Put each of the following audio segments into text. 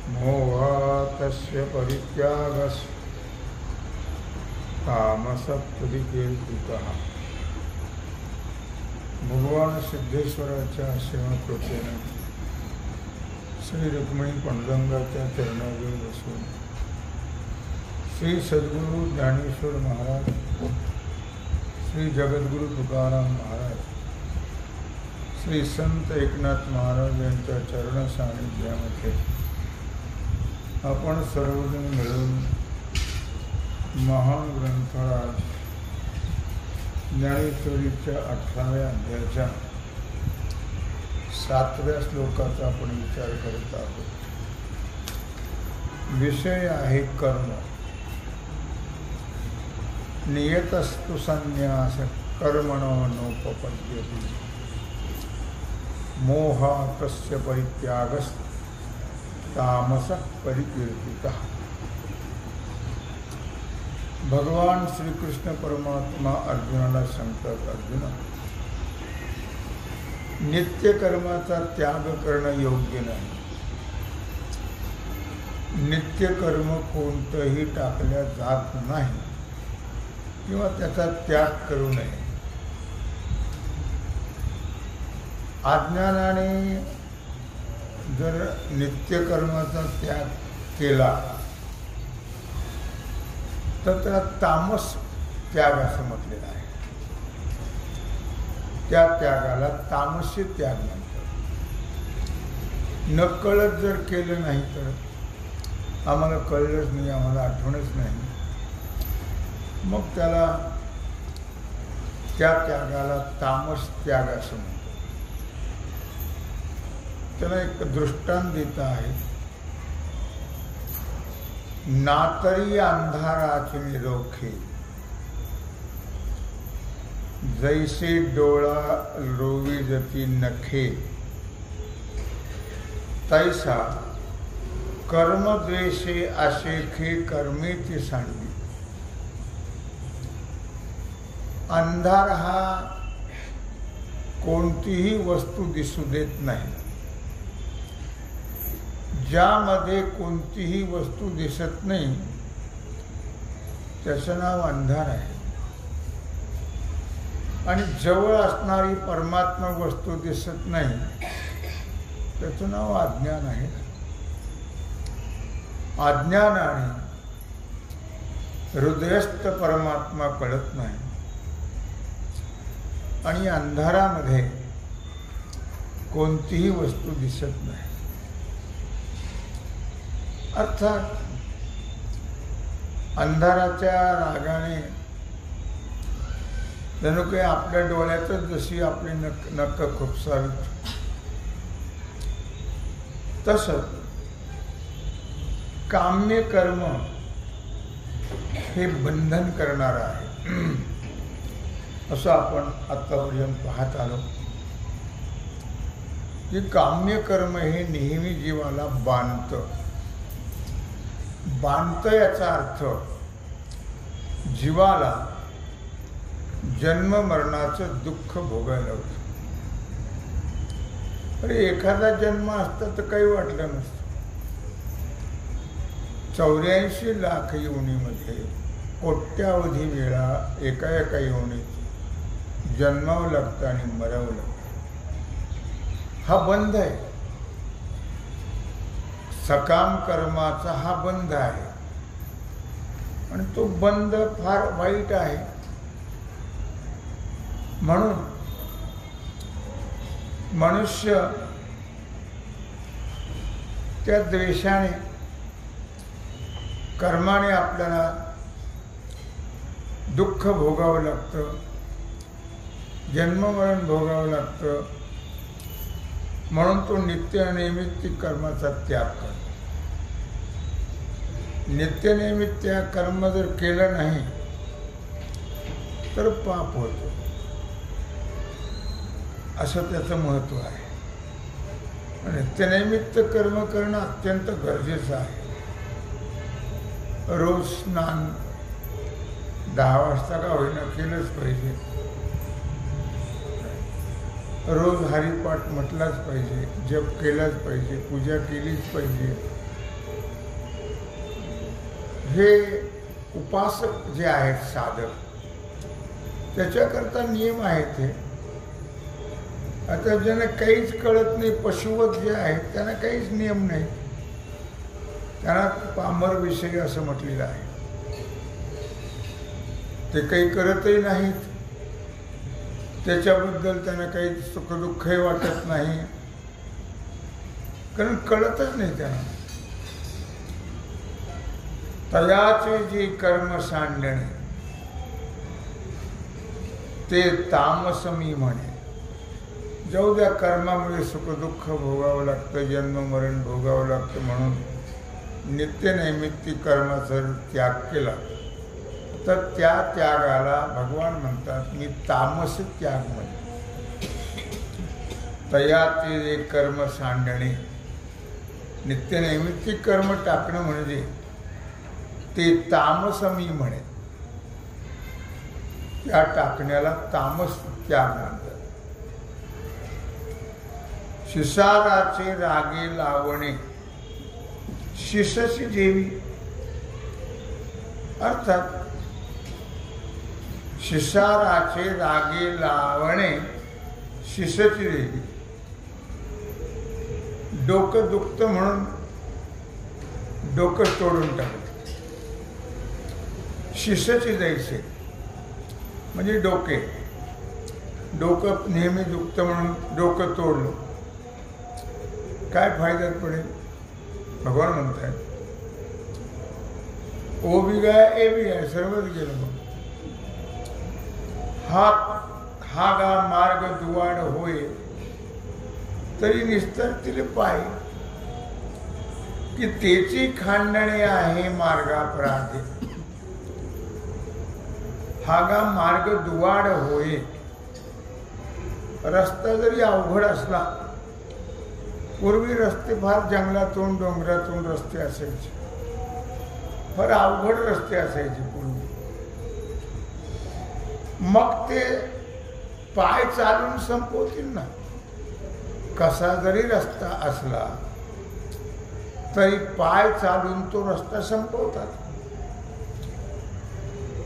मोहातस्य परित्यागस् तामसपरिकीर्तितः। भगवान सिद्धेश्वराच्या सेवाकृपेने श्री रुक्मिणी पांडुरंगाच्या चरणावर बसून श्री सद्गुरू ज्ञानेश्वर महाराज, श्री जगद्गुरू तुकाराम महाराज, श्री संत एकनाथ महाराज यांच्या चरण सानिध्यामध्ये आपण सर्वजण मिळून महान ग्रंथराज ज्ञानेश्वरीच्या 18व्या अध्यायाच्या 7व्या श्लोकाचा आपण विचार करत आहोत। विषय आहे कर्म। नियतस्तु संन्यास कर्मणो नोपपद्यते मोहातस्य परित्यागस् तामसः परिकीर्तितः। भगवान श्री कृष्ण परमात्मा अर्जुनाला सांगतात, अर्जुना, नित्य कर्माचा त्याग करणं योग्य नाही। नित्य कर्म कोणतंही टाकल्या जात नाही किंवा त्याचा त्याग करू नये। अज्ञानाने जर नित्यकर्माचा त्याग केला तर त्याला तामस त्याग असं म्हटलेलं आहे। त्या त्यागाला तामसी त्याग म्हणतात। नकळत जर केलं नाही तर आम्हाला कळलंच नाही, आम्हाला आठवणच नाही, मग त्याला त्या त्यागाला तामस त्याग असं म्हणतात। त्याला एक दृष्टांत देत आहे। नातरी अंधाराची निरोखे, जैसे डोळा रोवी जती नखे, तैसा कर्मद्वेषे आशेखे कर्मेची सांडी। अंधार हा कोणतीही वस्तू दिसू देत नाही। ज्यामध्ये कोणतीही वस्तू दिसत नाही त्याचं नाव अंधार आहे। आणि जवळ असणारी परमात्मा वस्तू दिसत नाही त्याचं नाव अज्ञान आहे। अज्ञानाने हृदयस्थ परमात्मा कळत नाही आणि अंधारामध्ये कोणतीही वस्तू दिसत नाही। अर्थात अंधाराच्या रागाने जणू काही आपल्या डोळ्यातच जशी आपली नक्क खुपसावीत, तसंच काम्य कर्म हे बंधन करणार आहे असं आपण आतापर्यंत पाहत आलो की काम्य कर्म हे नेहमी जीवाला बांधतं। बांधतं याचा अर्थ जीवाला जन्म मरणाचं दुःख भोगायला होतं। अरे एखादा जन्म असता तर काही वाटलं नसतं। 84 लाख योनीमध्ये कोट्यावधी वेळा एका योनीत जन्मावं लागतं आणि मरावं लागतं। हा बंध आहे। सकाम कर्माचा हा बंध आहे आणि तो बंध फार वाईट आहे। म्हणून मनुष्य त्या द्वेषाने, कर्माने आपल्याला दुःख भोगावं लागतं, जन्ममरण भोगावं लागतं। म्हणून तो नित्यनैमित्तिक कर्माचा त्याग करतो। नित्यनैमित्तिक कर्म जर केलं नाही तर पाप होतं, असं त्याचं महत्त्व आहे। नित्यनैमित्त कर्म करणं अत्यंत गरजेचं आहे। रोज स्नान 10 वाजता का होईना केलंच पाहिजे। रोज हरिपाठ म्हटलाच पाहिजे, जप केलाच पाहिजे, पूजा केलीच पाहिजे, हे उपासक जे आहेत साधक, त्याच्याकरता नियम आहेत हे. आता ज्यांना काहीच कळत नाही, पशुवत जे आहेत त्यांना काहीच नियम नाही, त्यांना पामर विषय असं म्हटलेलं आहे. ते काही करतही नाहीत, त्याच्याबद्दल त्यांना काही सुखदुःखही वाटत नाही, कारण कळतच नाही त्यांना. तयाचे जे कर्म सांडणे ते तामस मी म्हणे. जाऊ द्या, कर्मामुळे सुखदुःख भोगावं लागतं, जन्म मरण भोगावं लागतं, म्हणून नित्यनैमित्तिक कर्माचा त्याग केला तर त्या त्यागाला भगवान म्हणतात मी तामस त्याग म्हणे. तयाचे जे कर्म सांडणे, नित्यनैमित्तिक कर्म टाकणं म्हणजे ते तामस मी म्हणे. त्या टाकण्याला तामस त्याग म्हणतात. शिसाराचे रागे लावणे शिसची देवी, अर्थात शिसाराचे रागे लावणे शिसची देवी. डोकं दुखतं म्हणून डोकं तोडून टाकलं. शिसची जायचे म्हणजे डोकं नेहमी दुखतं म्हणून डोकं तोडलं, काय फायद्यात पडेल. भगवान म्हणतात ओ भी गया ए भी गया, सर्वच गेलं. मग हा गा मार्ग दुवाड होय तरी निस्तरतील पाय, की तेची खांडणे आहे मार्गापराधे. हा गा मार्ग दुवाड होय, रस्ता जरी अवघड असला, पूर्वी रस्ते फार जंगलातून डोंगरातून रस्ते असायचे, फार अवघड रस्ते असायचे पूर्वी. मग ते पाय चालून संपवतील ना. कसा जरी रस्ता असला तरी पाय चालून तो रस्ता संपवतात.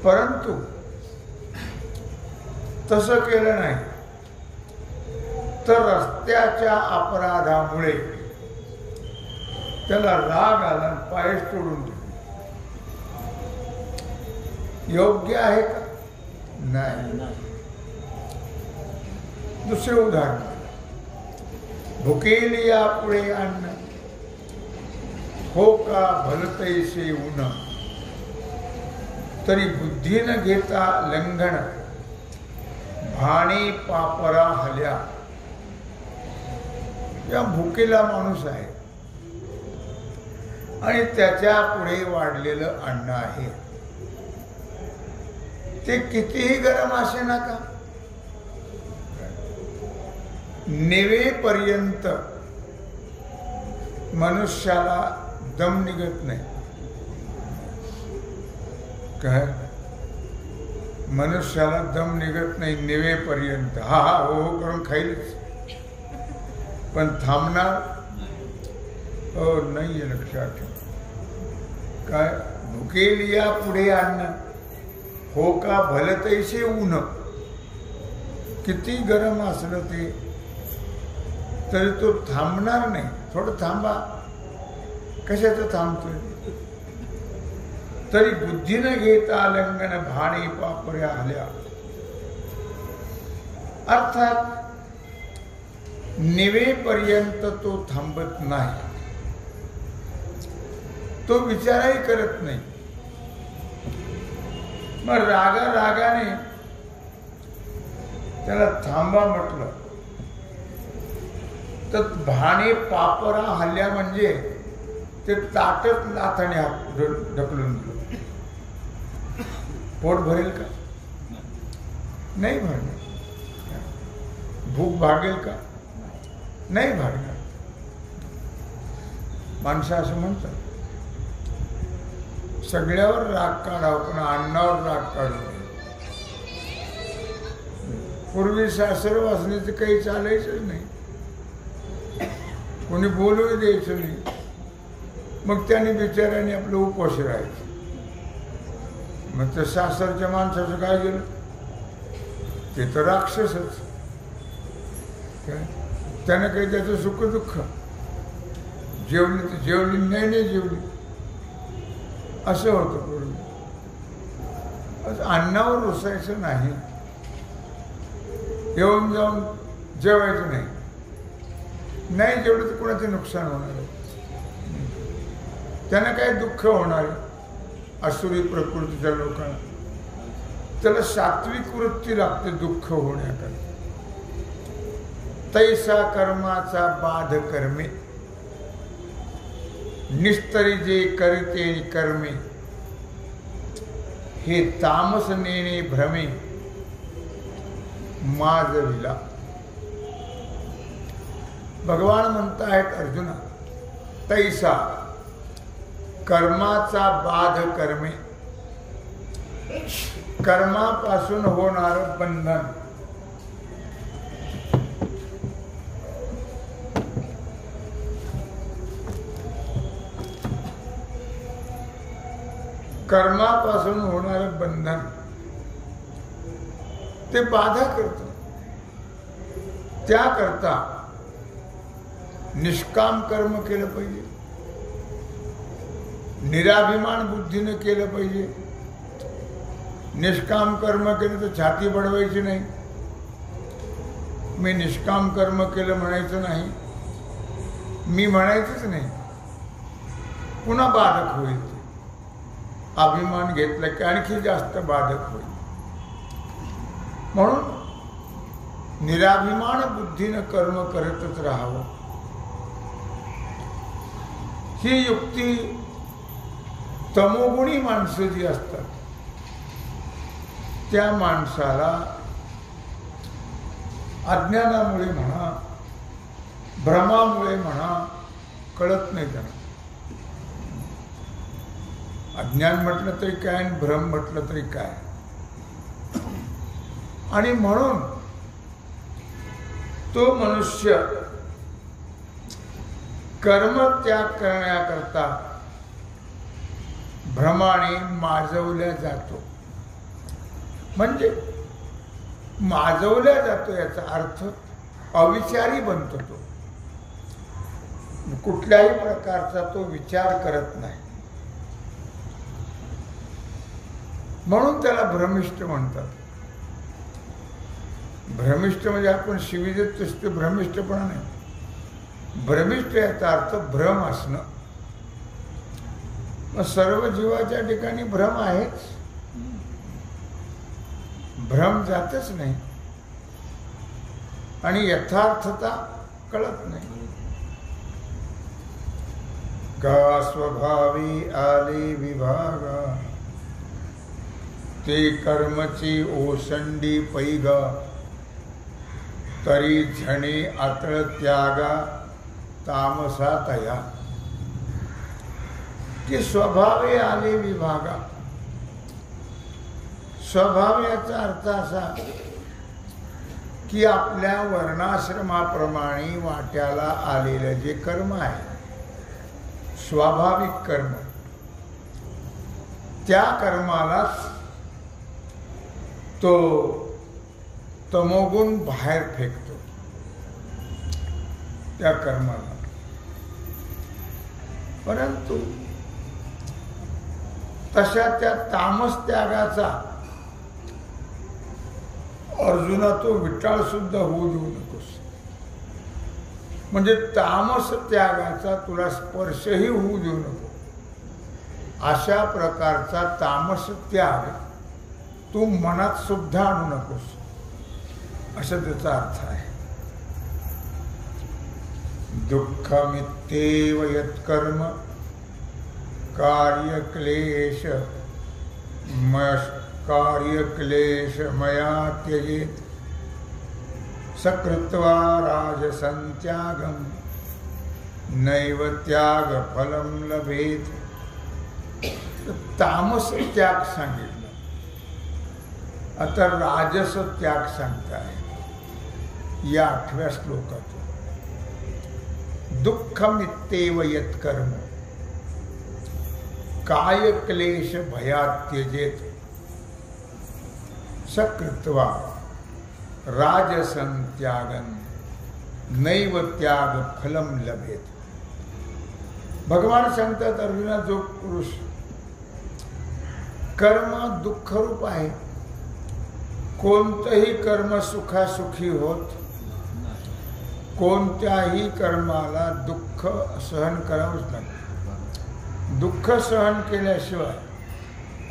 परंतु तसं केलं नाही तर रस्त्याच्या अपराधामुळे त्याला राग आला, पायच तोडून दिले. योग्य आहे का? नाही. दुसरे उदाहरण, भुकेली या पुढे अन्न हो का भलतैसे ऊन, तरी बुद्धी न घेता लंघन भाणे पापरा हल्या. या भुकेला माणूस आहे आणि त्याच्या पुढे वाढलेलं अन्न आहे, ते कितीही गरम असे नका, नेवेपर्यंत मनुष्याला दम निघत नाही. काय मनुष्याला दम निघत नाही नेवेपर्यंत. हा हा हो हो करून खाईलच, पण थांबणार हो नाहीये. लक्षात ठेव. काय भुकेलिया पुढे अन्न हो का भलतैसे ऊन, किती गरम असलं ते तरी तो थांबणार नाही. थोडं थांबा, कशाचं थांबतोय. तरी बुद्धीनं घेता लंघन भाणे पापऱ्या आल्या. अर्थात निवेपर्यंत तो थांबत नाही, तो विचारही करत नाही. मग रागाने त्याला थांबा म्हटलं तर भाणे पापरा हल्ल्या म्हणजे ते ताटच लाथाने ढकलून दिलं. पोट भरेल का? नाही भरणार. भूक भागेल का? नाही भागणार. माणसं असं म्हणतात सगळ्यावर राग काढावं पण अन्नावर राग काढू नये. पूर्वी सासर वाचण्याचं काही चालायचंच नाही, कोणी बोलू द्यायचं नाही. मग त्याने बिचाऱ्याने आपलं उपाशी राहायचं. मग तर सासरच्या माणसाचं काय गेलं, ते तर राक्षसच. त्यानं काही त्याचं सुख दुःख, जेवली तर जेवली, नाही जेवली, असं होतं पूर्वी. अन्नावर रुसायचं नाही, येऊन जाऊन जेवायचं नाही. नाही जेवढं तर कोणाचं नुकसान होणार आहे, त्यांना काय दुःख होणार आहे. असुरी प्रकृतीच्या लोकांना त्याला सात्विक वृत्ती लागते दुःख होण्याकडे. तैसा कर्माचा बाध कर्मे, निस्तरी जे करते कर्मे, हे तामस नेणे भ्रमे माजविला. भगवान म्हणतायत अर्जुना, तैसा कर्माचा बाध कर्मे, कर्मापासून होणार बंधन, कर्मापासून होणार बंधन ते बाधा करतं. त्याकरता निष्काम कर्म केलं पाहिजे, निराभिमान बुद्धीनं केलं पाहिजे. निष्काम कर्म केलं तर छाती बडवायची नाही, मी निष्काम कर्म केलं म्हणायचं नाही, मी म्हणायचंच नाही, पुन्हा बाधक होईल. अभिमान घेतला की आणखी जास्त बाधक होईल. म्हणून निराभिमान बुद्धीनं कर्म करतच राहावं. ही युक्ती तमोगुणी माणसं जी असतात त्या माणसाला अज्ञानामुळे म्हणा, भ्रमामुळे म्हणा, कळत नाही त्यांना. अज्ञान म्हटलं तरी काय आणि भ्रम म्हटलं तरी काय. आणि म्हणून तो मनुष्य कर्मत्याग करण्याकरता भ्रमाने माजवल्या जातो. म्हणजे माजवल्या जातो याचा अर्थ अविचारी बनतो. तो कुठल्याही प्रकारचा तो विचार करत नाही, म्हणून त्याला भ्रमिष्ठ म्हणतात. भ्रमिष्ठ म्हणजे आपण शिवी देत तसं ते भ्रमिष्ठपणा नाही. भ्रमिष्ठ याचा अर्थ भ्रम असणं. मग सर्व जीवाच्या ठिकाणी भ्रम आहेच, भ्रम जातच नाही आणि यथार्थता कळत नाही. का स्वभावी आले विभागा, ते कर्मची ओसंडी पैगा, तरी झणे आतळ त्यागा तामसा तया. की स्वभावे आले विभागा. स्वभाव याचा अर्थ असा की आपल्या वर्णाश्रमाप्रमाणे वाट्याला आलेलं जे कर्म आहे, स्वाभाविक कर्म, त्या कर्मालाच तो तमोगुण बाहेर फेकतो. त्या कर्माला परंतु तशा त्या तामस त्यागाचा अर्जुना तो विटाळ सुद्धा होऊ देऊ नकोस. म्हणजे तामस त्यागाचा तुला स्पर्शही होऊ देऊ नको. अशा प्रकारचा तामस त्याग तू मनात सुद्धा आणू नकोस, असं त्याचा अर्थ आहे. दुःखमित्येव यत्कर्म कार्यक्लेश मया त्यजेत सकृत्वा राजसंत्यागम नैव त्याग फलम लभेत. तामस त्याग सांगितलं, आता राजस त्याग सांगताय या 8व्या श्लोकात. दुःखमित्येव यत्कर्म काय क्लेश भयात त्यजेत सकृत्वा राजसं त्यागन नैव त्याग फलम लभेत. भगवान सांगतात अर्जुना, जो पुरुष कर्म दुःखरूप आहे, कोणतंही कर्म सुखासुखी होत, कोणत्याही कर्माला दुःख सहन करावंच लागतं. दुःख सहन केल्याशिवाय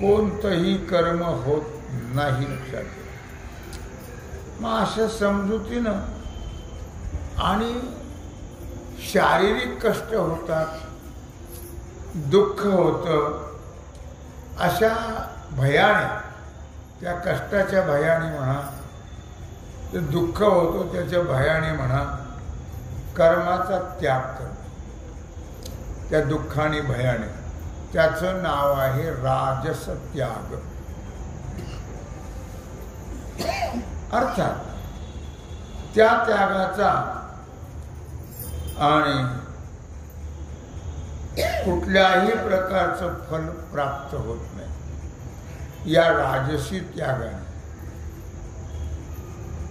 कोणतंही कर्म होत नाही. लक्षात घ्या. मग अशा समजुतीनं आणि शारीरिक कष्ट होतात, दुःख होतं, अशा भयाने, त्या कष्टाच्या भयाने म्हणा, ते दुःख होतो त्याच्या भयाने म्हणा, कर्माचा त्याग करतो. त्या दुःखाने भयाने, त्याचं नाव आहे राजस त्याग. अर्थात त्या त्यागाचा आणि कुठल्याही प्रकारचं फल प्राप्त होत नाही या राजसी त्यागाने.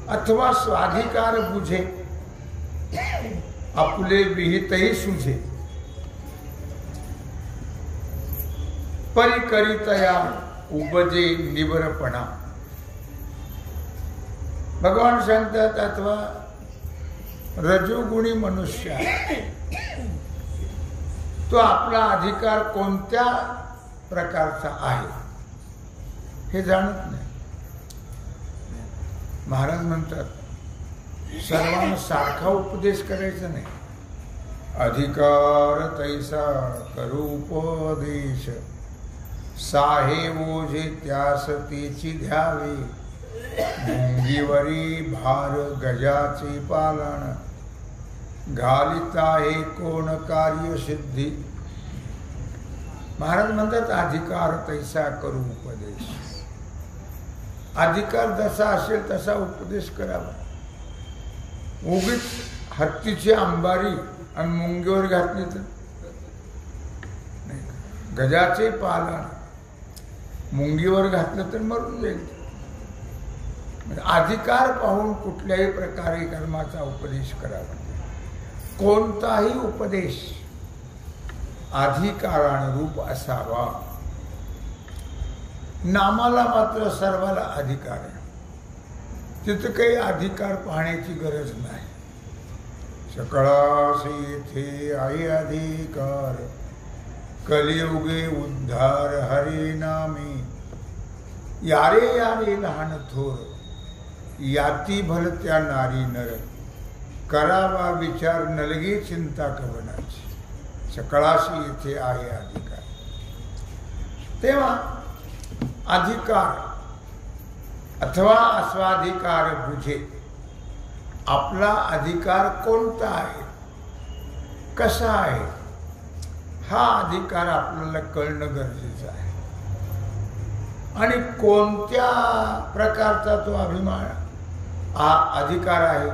अथवा स्वाधिकार बुझे आपले विहितही सुझे, परिकरितया उपजे निबरपणा. भगवान सांगतात अथवा रजोगुणी मनुष्य आहे, तो आपला अधिकार कोणत्या प्रकारचा आहे हे जाणत नाही. महाराज म्हणतात सर्वांना सारखा उपदेश करायचा नाही. अधिकार तैसा करू उपदेश, साहे ओझे त्यास तेची घ्यावे, मुंगीवरी भार गजाचे पालन, घालिता हे कोण कार्य सिद्धी. महाराज म्हणतात अधिकार तैसा करू उपदेश. अधिकार जसा असेल तसा उपदेश करावा. उगीच हत्तीची अंबारी आणि मुंगीवर घातली तर नाही. गजाचे पालन मुंगीवर घातलं तर मरून जाईल. अधिकार पाहून कुठल्याही प्रकारे कर्माचा उपदेश करावा. कोणताही उपदेश अधिकारानुरूप असावा. नामाला मात्र सर्वाला अधिकार आहे, तिथं काही अधिकार पाहण्याची गरज नाही. सकळास येथे आहे अधिकार, कलियुगे उद्धार हरी नामे. यारे यारे लहान थोर, याती भलत्या नारी नर, करावा विचार नलगी चिंता कवनाची. सकळाशी येथे आहे अधिकार. तेव्हा अधिकार अथवा अस्वाधिकार बुझे, आपला अधिकार कोणता आहे, कसा आहे, हा अधिकार आपल्याला कळणं गरजेचं आहे. आणि कोणत्या प्रकारचा तो अभिमान हा अधिकार आहे,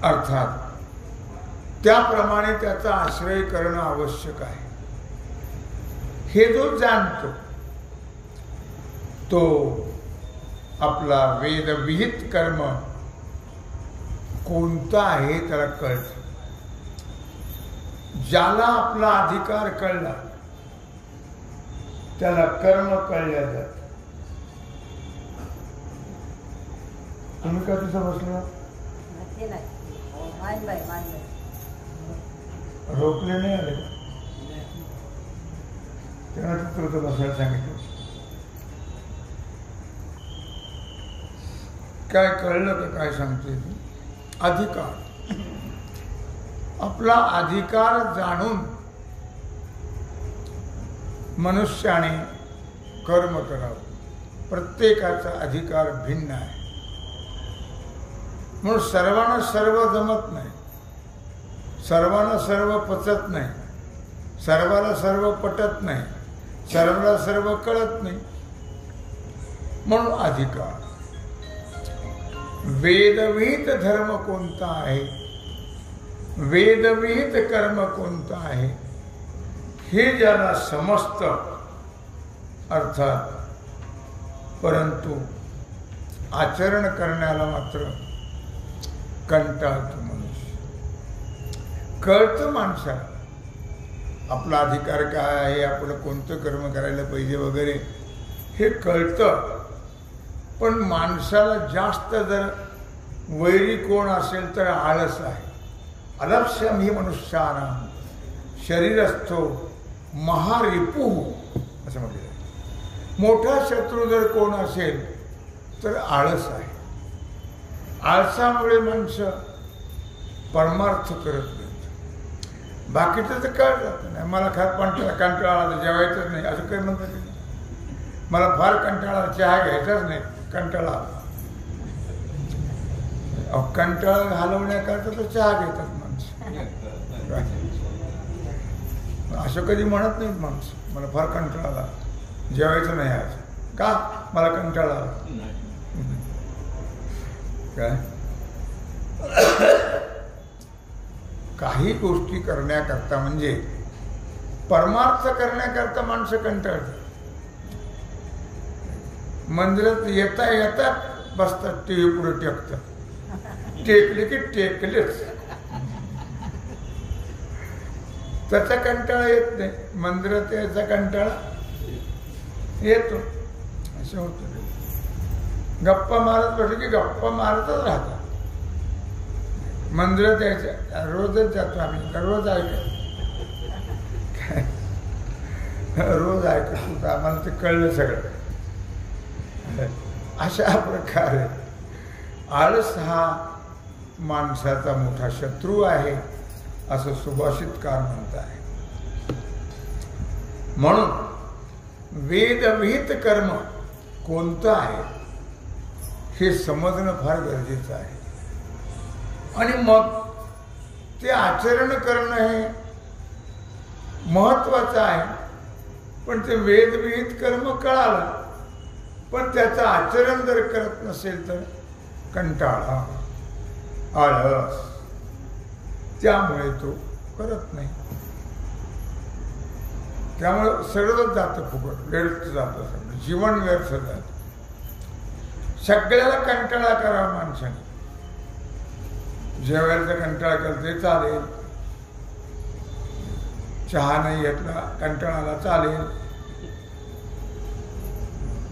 अर्थात त्याप्रमाणे त्याचा आश्रय करणं आवश्यक आहे. हे जो जाणतो तो आपला वेदविहित कर्म कोणता आहे त्याला कळतं. ज्याला आपला अधिकार कळला त्याला कर्म कळल्या जात. तुम्ही का तिथं बसला? रोखले नाही आले तेव्हा तिथं बसायला सांगितलं. काय कळलं का? काय सांगते अधिकार. आपला अधिकार जाणून मनुष्याने कर्म करावं. प्रत्येकाचा अधिकार भिन्न आहे म्हणून सर्वांना सर्व जमत नाही, सर्वांना सर्व पचत नाही, सर्वाला सर्व पटत नाही, सर्वाला सर्व कळत नाही. म्हणून अधिकार. वेदविहित धर्म कोणता आहे, वेदविहित कर्म कोणता आहे हे ज्याला समजतं, अर्थात परंतु आचरण करण्याला मात्र कंटाळतो मनुष्य. कळतं माणसाला आपला अधिकार काय आहे, आपलं कोणतं कर्म करायला पाहिजे वगैरे हे कळतं. पण माणसाला जास्त जर वैरी कोण असेल तर आळस आहे. अलक्ष्यम ही मनुष्यानां शरीरस्थो महारिपुः असं म्हटलं. मोठा शत्रू जर कोण असेल तर आळस आहे. आळसामुळे माणसं परमार्थ करत नाहीत. बाकीचं तर कळत जातं नाही. मला कंटाळा आला जेवायचंच नाही असं काही म्हणतात. मला फार कंटाळा चहा घ्यायचाच नाही, कंटाळा आला. कंटाळा घालवण्याकरता तर चहा घेतात माणसं. असं कधी म्हणत नाहीत माणसं मला फार कंटाळा आला जेवायचं नाही आज. का? मला कंटाळा आला. काय काही गोष्टी करण्याकरता म्हणजे परमार्थ करण्याकरता माणसं कंटाळतात. मंदिरात येता येता बसतात, टीव्ही पुढे टेकतात. टेकले की टेकलेच. त्याचा कंटाळा येत नाही, मंदिरात यायचा कंटाळा येतो. असं होतं. गप्पा मारत बसले की गप्पा मारतच राहतात. मंदिरात यायचं रोजच जातो आम्ही, रोज ऐकत रोज ऐकत होतं. आम्हाला ते कळलं सगळं. अशा प्रकारे आळस हा माणसाचा मोठा शत्रू आहे असं सुभाषितकार म्हणत आहे. म्हणून वेदविहित कर्म कोणतं आहे हे समजणं फार गरजेचं आहे. आणि मग ते आचरण करणं हे महत्वाचं आहे. पण ते वेदविहित कर्म कळालं पण त्याचं आचरण जर करत नसेल तर कंटाळा, आळस, त्यामुळे तो करत नाही. त्यामुळे सगळंच जातं फुकट, व्यर्थ जातं, सगळं जीवन व्यर्थ जातं. सगळ्याला कंटाळा करावा माणसाने. जेवायचा कंटाळा करते चालेल, चहा नाही घेतला कंटाळाला चालेल,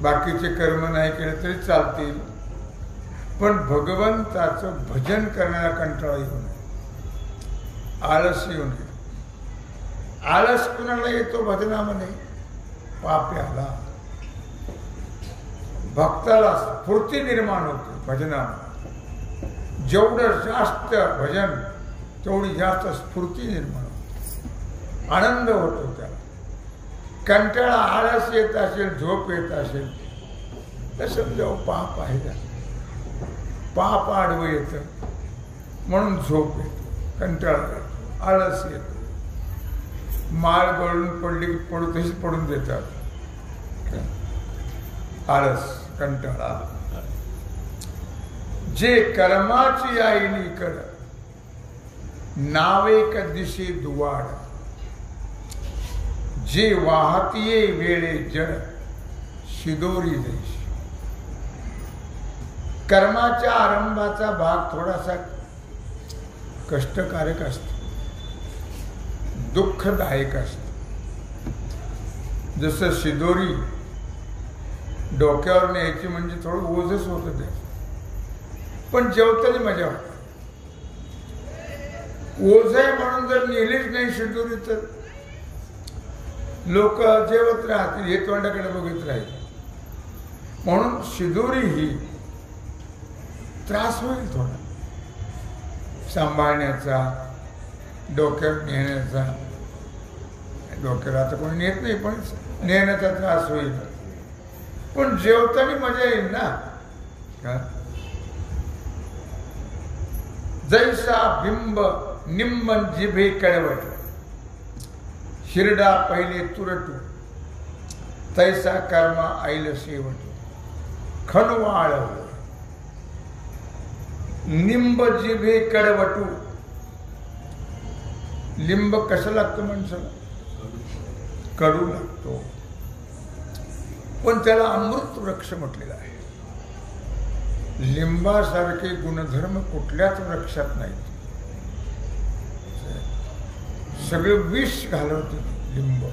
बाकीचे कर्म नाही केले तरी चालतील, पण भगवंताचं भजन करण्याला कंटाळा येऊ नये, आळस येऊ नये. आळस कुणाला येतो भजनामध्ये? पाप्याला. भक्ताला स्फूर्ती निर्माण होते भजनामध्ये. जेवढं जास्त भजन तेवढी जास्त स्फूर्ती निर्माण होते, आनंद होतो त्याला. कंटाळा, आळस येत असेल, झोप येत असेल तर समजावं पाप आहे का? पाप आडवं येतं म्हणून झोप येतो, कंटाळा येतो, आळस येतो. माळ गळून पडली की तशीच पडून देतात. आळस, कंटाळा. जे कर्माची आईली कर नावेक दिशे दुवाड, जे वाहतीये वेळे जड शिदोरी जैशी. कर्माच्या आरंभाचा भाग थोडासा कष्टकारक असतो, दुःखदायक असतो. जसं शिदोरी डोक्यावर न्यायची म्हणजे थोडं ओझच होतं ते, पण जेवताना मजा होती. ओझ आहे म्हणून जर नेलीच नाही शिदोरी तर लोक जेवत राहतील, हे तोंडाकडे बघत राहील. म्हणून शिदोरी ही त्रास होईल थोडा सांभाळण्याचा, डोक्यावर नेण्याचा. डोक्याला आता कोणी नेत नाही पण नेण्याचा त्रास होईल, पण जेवताना मजा येईल ना. का जैसा बिंब निंब जिभे कळवट, शिरडा पहिले तुरटू, तैसा कर्मा आईल शेवटू. खणवाळ निंब जिभे कडवटू. लिंब कसं लागतं माणसाला? कडू लागतो. पण त्याला अमृत वृक्ष म्हटलेलं आहे. लिंबासारखे गुणधर्म कुठल्याच वृक्षात नाहीत. सगळे विष घालवते लिंब.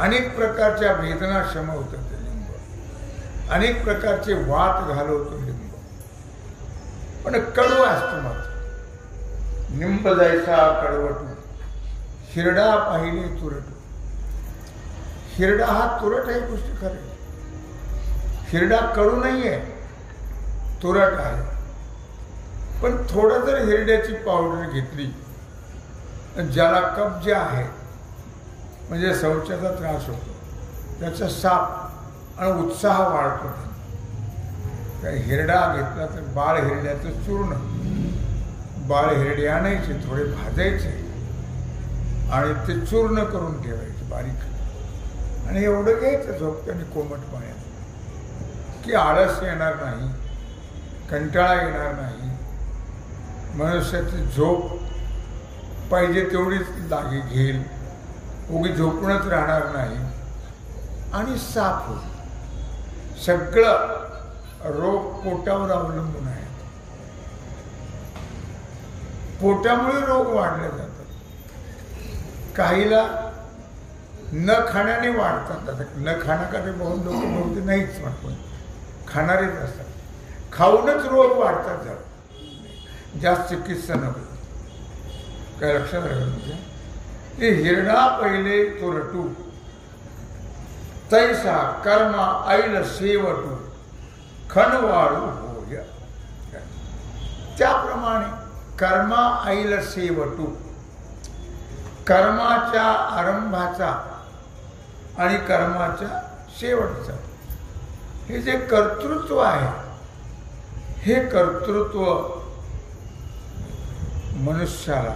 अनेक प्रकारच्या वेदना शमवतं ते लिंब. अनेक प्रकारचे वात घालवतो लिंब. पण कडू असतो मात्र. निंब जायचा कडवटू, हिरडा पाहिले तुरटू. हिरडा हा तुरट आहे, गोष्टी खरी. हिरडा कडू नाहीये, तुरट आहे. पण थोडं जर हिरड्याची पावडर घेतली, ज्याला कब्ज आहे म्हणजे शौचाचा त्रास होतो, त्याचा साप आणि उत्साह वाढतो. त्या हिरडा घेतला तर बाळ हिरड्याचं चूर्ण, बाळ हिरडे आणायचे, थोडे भाजायचे आणि ते चूर्ण करून ठेवायचे बारीक. आणि एवढं घ्यायचं झोपत्याने कोमट पाण्यात, की आळस येणार नाही, कंटाळा येणार नाही, मनुष्याची झोप पाहिजे तेवढीच लागे घेईल, उगी झोपूनच राहणार नाही आणि साफ होईल. सगळं रोग पोटावर अवलंबून आहे. पोटामुळे रोग वाढले जातात. काहीला न खाण्याने वाढतात. आता न खाण्याकडे बहुत लोक बहुते नाहीच म्हणतो, खाणारेच असतात. खाऊनच रोग वाढतात. जास्त चिकित्सा नको. काय लक्षात राहिलं ते हिरडा पहिले तुरटू, तैसा कर्मा ऐल सेवटू, खणवाळू होय. त्याप्रमाणे कर्मा ऐल सेवटू, कर्माच्या आरंभाचा आणि कर्माच्या शेवटचा हे जे कर्तृत्व आहे, हे कर्तृत्व मनुष्याला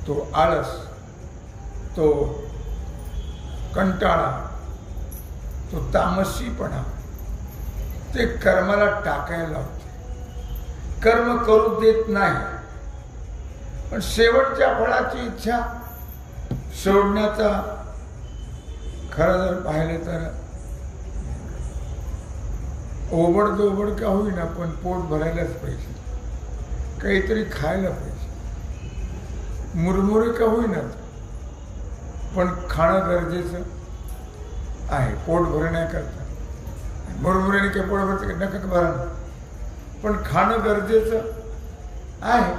तो आळस, तो कंटाळा, तो तामसीपणा ते कर्माला टाकायला लावते. कर्म करू देत नाही. पण शेवटच्या फळाची इच्छा सोडण्याचा खरं जर पाहिलं तर ओबडधोबड का होईना पण पोट भरायलाच पाहिजे, काहीतरी खायला पाहिजे. मुरमुरे का होईना पण खाणं गरजेचं आहे पोट भरण्याकरता. मुरमुऱ्याने काही पोट भरतं का? नका भरा, पण खाणं गरजेचं आहे.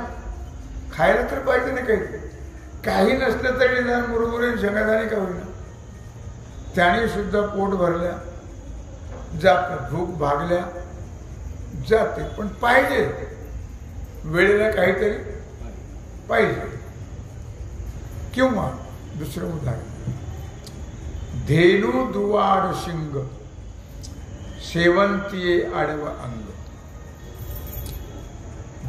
खायला तर पाहिजे ना काही. काही नसलं तरी मुरमुरे शेंगादाणे का होईना त्याने सुद्धा पोट भरल्या जातं, भूक भागल्या जाते. पण पाहिजे वेळेला काहीतरी पाहिजे. किंवा दुसरं उदाहरण, धेनू दुवाड शिंग, शेवंतीये आडव अंग,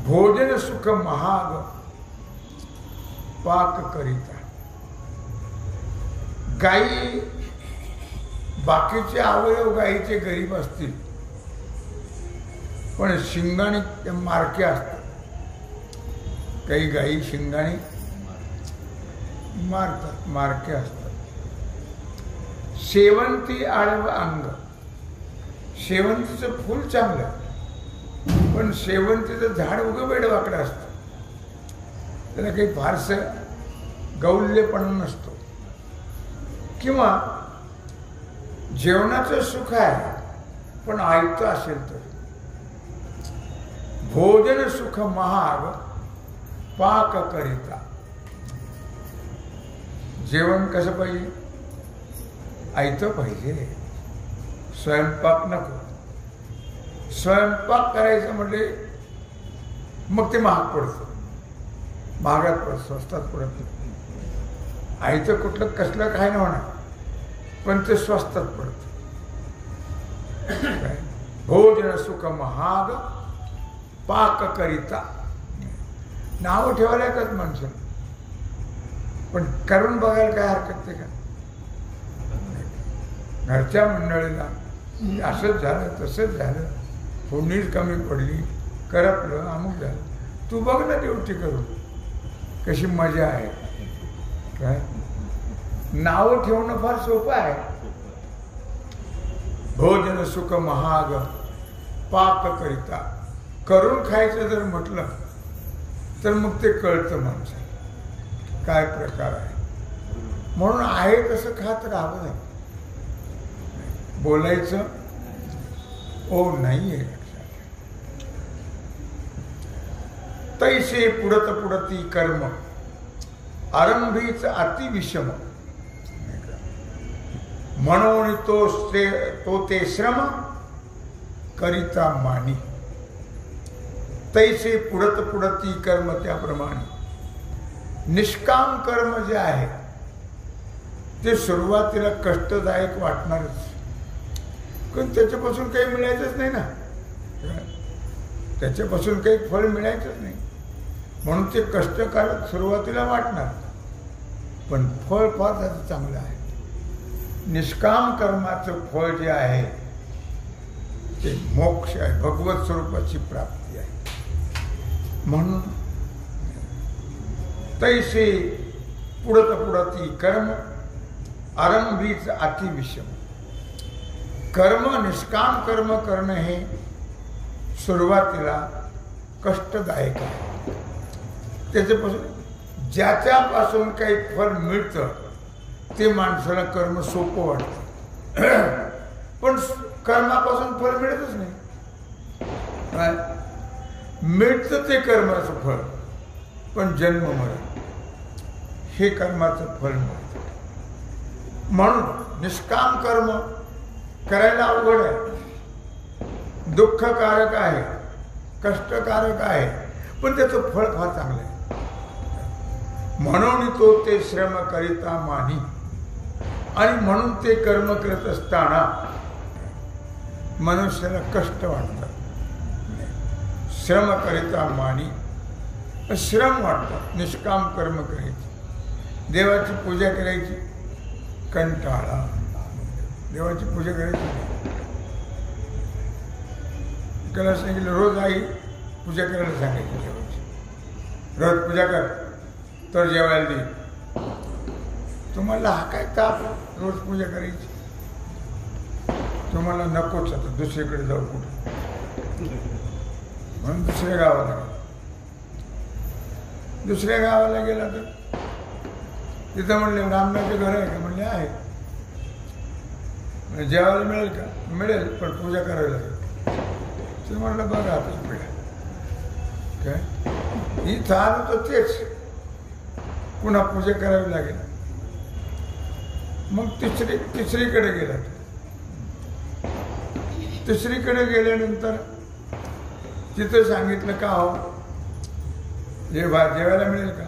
भोजन सुख महाग, पाक करिता. गाई, बाकीचे अवयव गाईचे गरीब असतील पण शिंगाणी मारक्या असतात. काही गाई शिंगाणी मारतात, मारक्या असतात. शेवंती आडव अंग, शेवंतीचं फूल चांगलं पण शेवंतीचं झाड उगं वेडवाकडं असतं. त्याला काही फारसं गौल्यपणा नसतो. किंवा जेवणाचं सुख आहे पण ऐकतं असेल तर, भोजन सुख महाग, पाक करिता. जेवण कसं पाहिजे? ऐकतं पाहिजे, स्वयंपाक नको. स्वयंपाक करायचं म्हणजे मग ते महाग पडतं, महागात पडत, स्वस्तात पडत नाही. आईचं कुठलं कसलं काय ना म्हणा पण ते स्वस्तात पडत. भोजन सुख महाग, पाक करिता. नाव ठेवायला येतात माणसं पण करून बघायला काय हरकत नाही का? घरच्या मंडळीला असंच झालं तसंच झालं, फोडणीच कमी पडली, करपलं, अमुक झालं, तू बघ ना ड्युटी करून कशी मजा आहे. काय नावं ठेवणं फार सोपं आहे भोजन सुख महाग पाक करिता. करून खायचं जर म्हटलं तर मग ते कळतं माणसाला काय प्रकार आहे. म्हणून आहे तसं खात राहावं. बोलायचं ओ नाहीये. तैसे पुढत पुढती कर्म आरंभीच अति विषम. म्हणून तो ते श्रम करिता मानी. तैसे पुढत पुढती कर्म त्याप्रमाणे निष्काम कर्म जे आहे ते सुरुवातीला कष्टदायक वाटणारच, पण त्याच्यापासून काही मिळायचंच नाही ना. त्याच्यापासून काही फळ मिळायचंच नाही, म्हणून ते कष्टकारक सुरुवातीला वाटणार, पण फळ फार त्याचं चांगलं आहे. निष्काम कर्माचं फळ जे आहे ते मोक्ष आहे, भगवत स्वरूपाची प्राप्ती आहे. म्हणून तैसे पुढत पुढती कर्म आरंभीच अति विषम. कर्म निष्काम कर्म करणं हे सुरुवातीला कष्टदायक आहे. त्याच्यापासून ज्याच्यापासून काही फळ मिळतं ते माणसाला कर्म सोपं वाटतं, पण कर्मापासून फळ मिळतच नाही. मिळतं ते कर्माचं फळ, पण जन्म मरण हे कर्माचं फळ मिळतं. म्हणून निष्काम कर्म करायला अवघड आहे, दुःखकारक आहे, कष्टकारक आहे, पण त्याचं फळ फार चांगलं आहे. म्हणून तो ते श्रम करिता मानी. आणि म्हणून ते कर्म करत असताना मनुष्याला कष्ट वाटतात. श्रम करिता मानी, श्रम वाटतात. निष्काम कर्म करायचे, देवाची पूजा करायची कंटाळा, देवाची पूजा करायची. त्याला सांगितलं रोज आई पूजा करायला सांगायची, देवाची रोज पूजा कर तर जेवायला दे. तुम्हाला हा काय ताप रोज पूजा करायची? तुम्हाला नकोच, आता दुसरीकडे जाऊ कुठे, म्हणून दुसऱ्या गावाला गेला तर तिथं म्हणले ब्राह्मणाचे घर आहे का? म्हणले आहे. जेवायला मिळेल का? मिळेल, पण पूजा करावी लागेल. ते म्हणलं बघा आता मिळेल काय, ही चाल होतं तेच, पुन्हा पूजा करावी लागेल. मग तिसरीकडे गेला. तिसरीकडे गेल्यानंतर तिथं सांगितलं का हो जेवायला मिळेल का?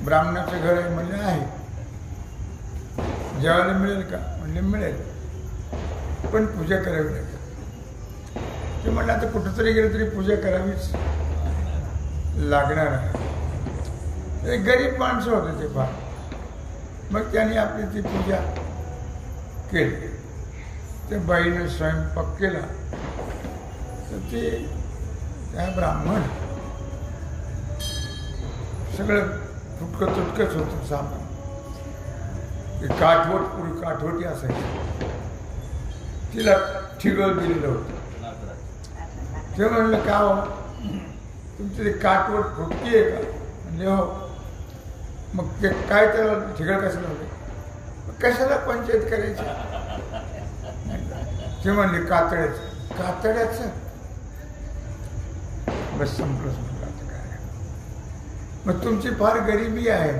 ब्राह्मणाचं घर आहे. म्हणले आहे. जेवायला मिळेल का? म्हणले मिळेल, पण पूजा करावी लागेल. ते म्हणलं आता कुठंतरी गेलं तरी पूजा करावीच लागणार आहे. गरीब माणसं होते ते फार. मग त्यांनी आपली ती पूजा केली. त्या बाईनं स्वयंपाक केला तर ते त्या ब्राह्मण सगळं तुटकं तुटकंच होतं सामान. ते पूर्वी काठवटी असायची, तिला ठिगळ दिलेलं होतं. ते म्हणलं का हो तुमची ते काठवट फुटकी आहे का? म्हणजे हो. मग ते काय त्याला ठिगळ कशाला होते? कशाला पंचायत करायची? ते म्हणले कातड्याचं बस संपलंच. म्हटलं आता काय, मग तुमची फार गरिबी आहे.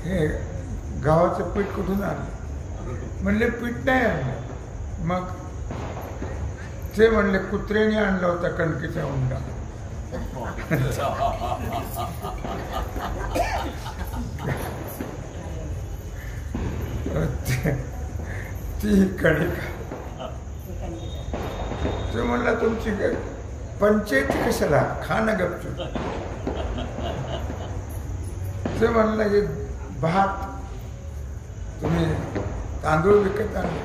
हे गव्हाचं पीठ कुठून आणलं? म्हणले पीठ नाही आणलं. मग ते म्हणले कुत्र्याने आणला होता कणकीचा उंडा. ती कणिका. ते म्हणला तुमची पंचायत कशाला, खाणं गपचूप. ते म्हणलं हे भात तुम्ही तांदूळ विकत आणले?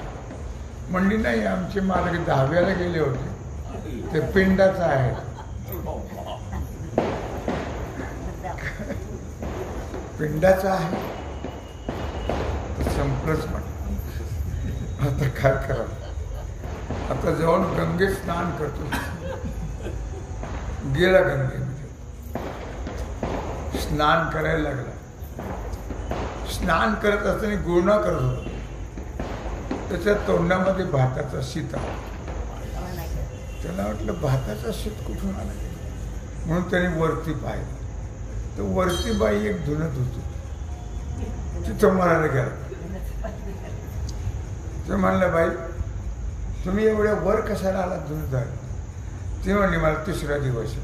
म्हणली नाही, आमचे मालक 10व्याला गेले होते, ते पिंडाचा आहे. पिंडाचा आहे संपलंच. म्हण आता काय करावं? आता जाऊन गंगेत स्नान करतो. गेला गंगेमध्ये, स्नान करायला लागला. स्नान करत असताना गुळणा करत होता. त्याच्या तोंडामध्ये भाताचा शीत आला. त्याला वाटलं भाताचा शीत कुठून आला, म्हणून त्याने वरती पाहिलं. तर वरती बाई एक धुणत होती. तिथं म्हणायला गेला. ते म्हणलं, बाई तुम्ही एवढ्या वर कशाला आला धुणत आहे? ते म्हणले, मला तिसरा दिवस आहे.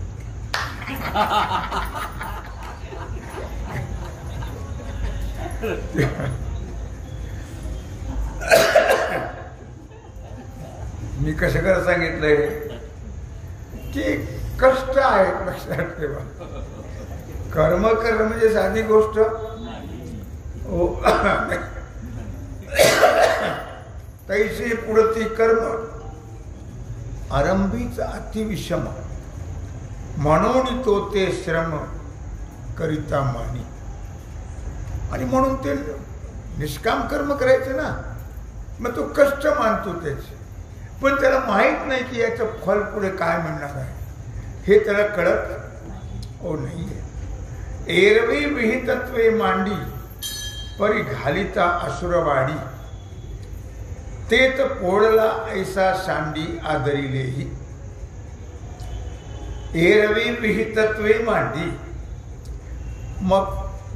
मी कसं करा सांगितलंय की कष्ट आहे, लक्षात ठेवा. कर्म करणं म्हणजे साधी गोष्ट तैसे पुढती कर्म आरंभीचा अतिविषम, म्हणून तो ते श्रम करिता मानी. आणि म्हणून ते निष्काम कर्म करायचं ना, मग तो कष्ट मानतो त्याचे. पण त्याला माहीत नाही की याचं फल पुढे काय म्हणणार आहे, हे त्याला कळत नाहीये. एरवी विहितत्वे मांडी परी घालिता असुरवाडी, तेत पोळला ऐसा सांडी आदरिलेही. एरवी विहितत्वे मांडी, मग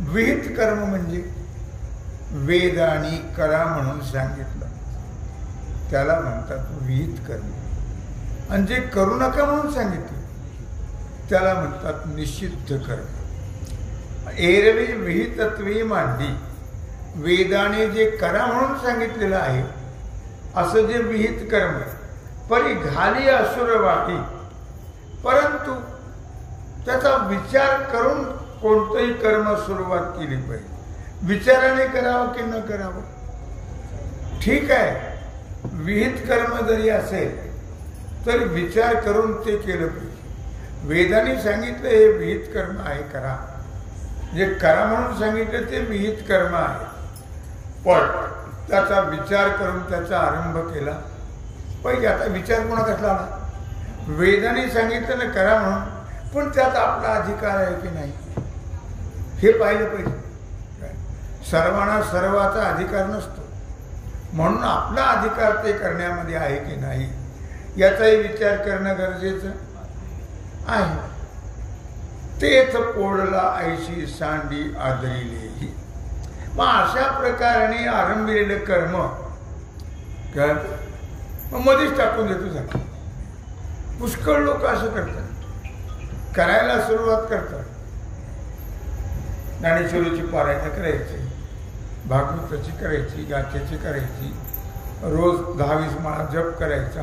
विहित कर्म म्हणजे वेद आणि करा म्हणून सांगितलं, त्याला म्हणतात विहित कर्म. आणि जे करू नका म्हणून सांगितलं त्याला म्हणतात निषिद्ध कर्म. एरवी विहितत्वे मांडी, वेदाने जे करा म्हणून सांगितलेलं आहे असं जे विहित कर्म, परी घाली असुरवाडी, परंतु त्याचा विचार करून कोणतंही कर्म सुरुवात केली पाहिजे. विचाराने करावं की न करावं, ठीक आहे. विहित कर्म जरी असेल तरी विचार करून ते केलं पाहिजे. वेदाने सांगितलं हे विहित कर्म आहे, करा. जे करा म्हणून सांगितलं ते विहित कर्म आहे, पण त्याचा विचार करून त्याचा आरंभ केला पाहिजे. आता विचार कोणा कसला आला? वेदाने सांगितलं ना करा म्हणून, पण त्यात आपला अधिकार आहे की नाही हे पाहिलं पाहिजे. सर्वांना सर्वाचा अधिकार नसतो, म्हणून आपला अधिकार ते करण्यामध्ये आहे की नाही याचाही विचार करणं गरजेचं आहे. तेच पोळला ऐशी सांडी आदरिलेही. मग अशा प्रकाराने आरंभिलेलं कर्म काय मग मध्येच टाकून देतो झालं. पुष्कळ लोक असं करतात, करायला सुरुवात करतात. ज्ञानेश्वरीची पारायण करायची, भागवताची करायची, गाथेची करायची, रोज 10-20 माळा जप करायचा.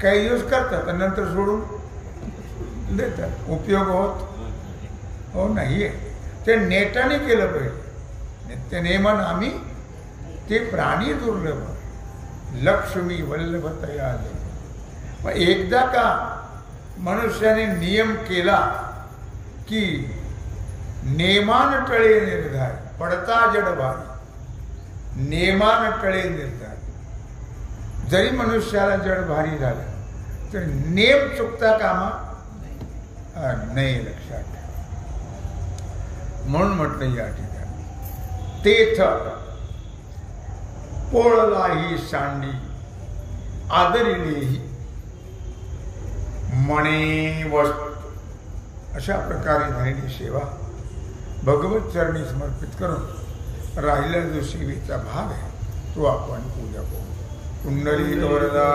काही दिवस करतात आणि नंतर सोडून देतात. उपयोग हो नाहीये. ते नेटाने केलं पाहिजे. नित्य नेमन आम्ही ते प्राणी दुर्लभ, लक्ष्मी वल्लभ तयार. मग एकदा का मनुष्याने नियम केला की नेमान टळे निर्धार, पडता जड भारी, नेमान टळे निर्धार. जरी मनुष्याला जड भारी झालं तर नेम चुकता कामा नाही, लक्षात. म्हणून म्हटलं या ठिकाणी तेथ पोळलाही सांडी आदरिलेही मणे वस्तू. अशा प्रकारे झालेली सेवा भगवत चरणी समर्पित करून राहिला जो सेवेचा भाग आहे तो आपण पूजा करू. कुंडली वरदा